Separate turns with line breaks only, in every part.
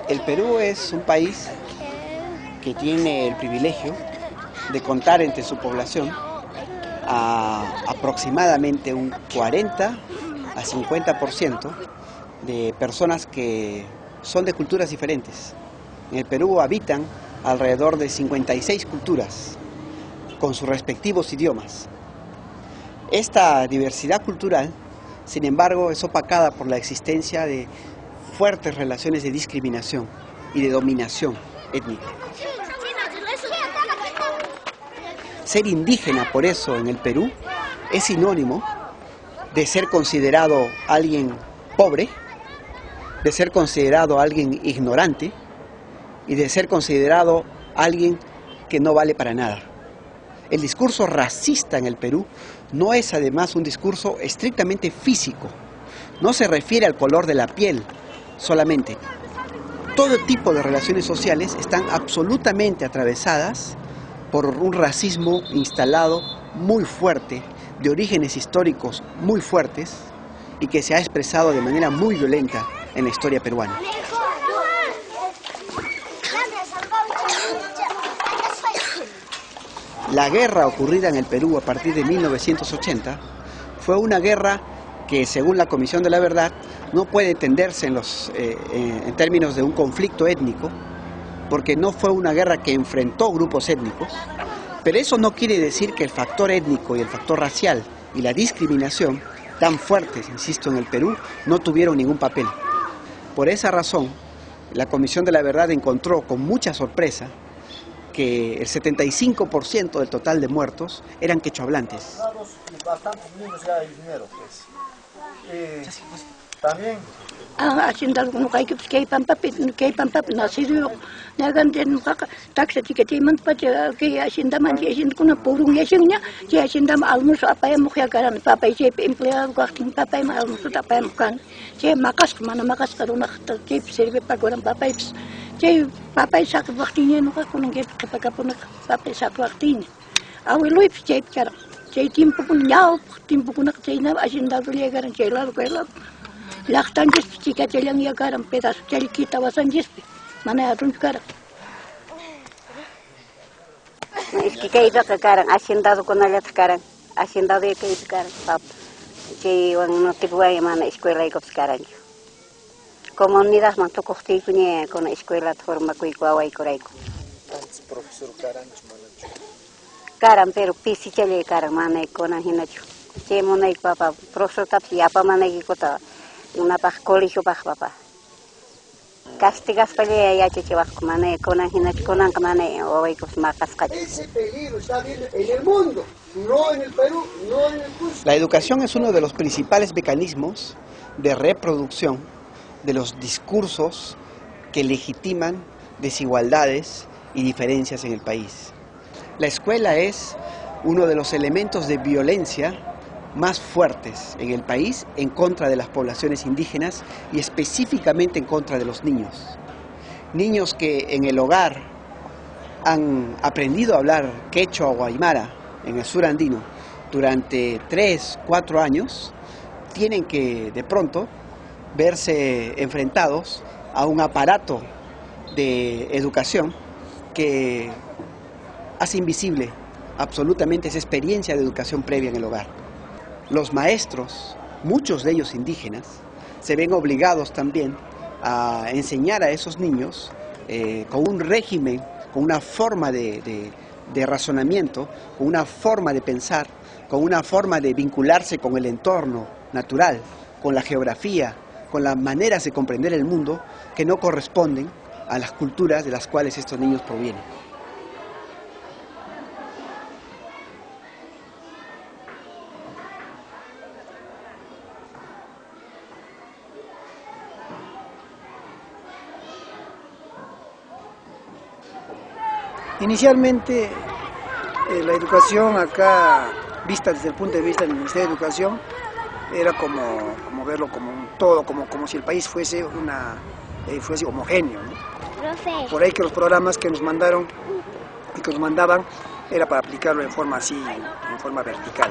El Perú es un país que tiene el privilegio de contar entre su población a aproximadamente un 40 a 50% de personas que son de culturas diferentes. En el Perú habitan alrededor de 56 culturas con sus respectivos idiomas. Esta diversidad cultural, sin embargo, es opacada por la existencia de fuertes relaciones de discriminación y de dominación étnica. Ser indígena, por eso, en el Perú, es sinónimo de ser considerado alguien pobre, de ser considerado alguien ignorante y de ser considerado alguien que no vale para nada. El discurso racista en el Perú no es además un discurso estrictamente físico, no se refiere al color de la piel solamente. Todo tipo de relaciones sociales están absolutamente atravesadas por un racismo instalado muy fuerte, de orígenes históricos muy fuertes y que se ha expresado de manera muy violenta en la historia peruana. La guerra ocurrida en el Perú a partir de 1980 fue una guerra que, según la Comisión de la Verdad, no puede entenderse en términos de un conflicto étnico, porque no fue una guerra que enfrentó grupos étnicos, pero eso no quiere decir que el factor étnico y el factor racial y la discriminación, tan fuertes, insisto, en el Perú, no tuvieron ningún papel. Por esa razón, la Comisión de la Verdad encontró con mucha sorpresa que el 75% del total de muertos eran quechohablantes.
También
haciendo algunos que hay pampa nacido nagan den taxa tiket man pacha que hacienda man haciendo con purung yasinya que hacienda almuerzo apa yang mukhya garan papa y empleado gastin papa y almuerzo apa yang kan que makas karuna que sirve para goran papa que papa sak waktinya no con que kapuna papa sak waktinya awelo que cara que tiempo kun nyau tiempo kun na hacienda le garan que la Laktan jes chica chelang ya garam pedas chali kita wasan jes mana arun garam.
Es que iba que garam haciendado con alat garam haciendado que es garam pap que no te voy a mana escuela y cos garam. Comunidad man to costi punya con escuela forma kui kuawai koraiko.
profesor garam
Garam pero pisi chali garam mana con hinacho. Que mona y papa profesor tapi apa mana ikota una paz colegio paz papá castigas pelea ya che vas comane con anginas con angamane o hay cos macas
ese peligro está bien en el mundo, no en el Perú, no en el Cusco.
La educación es uno de los principales mecanismos de reproducción de los discursos que legitiman desigualdades y diferencias en el país. La escuela es uno de los elementos de violencia más fuertes en el país en contra de las poblaciones indígenas y específicamente en contra de los niños. Niños que en el hogar han aprendido a hablar quechua o aymara en el sur andino durante 3, 4 años, tienen que de pronto verse enfrentados a un aparato de educación que hace invisible absolutamente esa experiencia de educación previa en el hogar. Los maestros, muchos de ellos indígenas, se ven obligados también a enseñar a esos niños con un régimen, con una forma de razonamiento, con una forma de pensar, con una forma de vincularse con el entorno natural, con la geografía, con las maneras de comprender el mundo que no corresponden a las culturas de las cuales estos niños provienen.
Inicialmente, la educación acá, vista desde el punto de vista del Ministerio de Educación, era como verlo como un todo, como si el país fuese homogéneo, ¿no? Por ahí que los programas que nos mandaron y que nos mandaban era para aplicarlo en forma así, en forma vertical.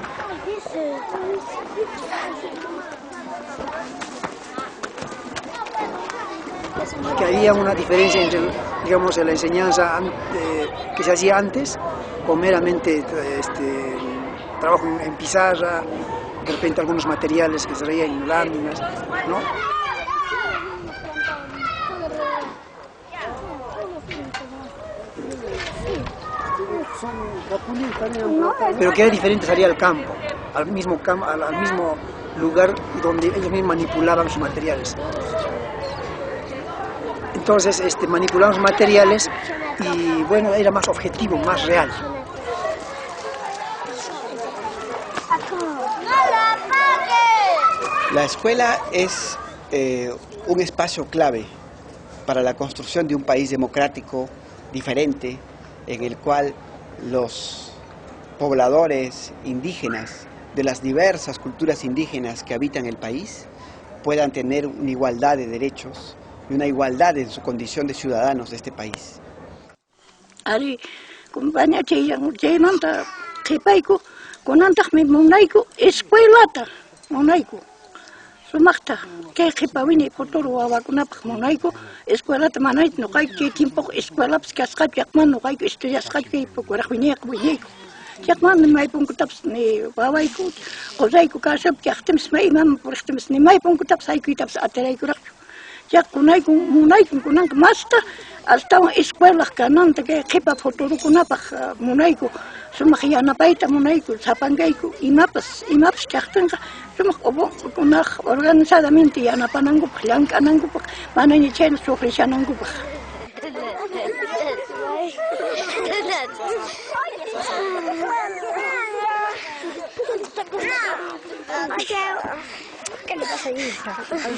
que había una diferencia entre, digamos, la enseñanza que se hacía antes, con meramente trabajo en pizarra, de repente algunos materiales que se traían en láminas, ¿no? Pero que era diferente salir al campo, al mismo lugar donde ellos mismos manipulaban sus materiales. Entonces manipulaban sus materiales y bueno, era más objetivo, más real.
La escuela es un espacio clave para la construcción de un país democrático, diferente, en el cual los pobladores indígenas de las diversas culturas indígenas que habitan el país puedan tener una igualdad de derechos y una igualdad en su condición de ciudadanos de este país.
Ari, compañía manta qhipayku kunantaqmi munayku escuelata munayku sumaqta kay qhipawini futuro wawakunapaq munayku escuelata manayta nuqayku chay tiempoqa escuelapas kasqachu llaqman nuqayku estudiasqachu kay pukuraq wiñayku llaqman maypunkutapas ni wawayku qusayku kashapi llaqtimis may imama puriqtimis ni maypunkutapas haykuytapas atiraykuraqchu llaqkunayku munayku kunanqa masta astawan escuelas kananta kay qhipa futurukunapaq munayku sumaq yanapayta munayku sapankayku imapas llaqtanqa sumaq kunaq organizadamente yanapanankupaq llank'anankupaq manaña chayna sufrishanankupaq.
¿Qué le pasa ahí? ¿Al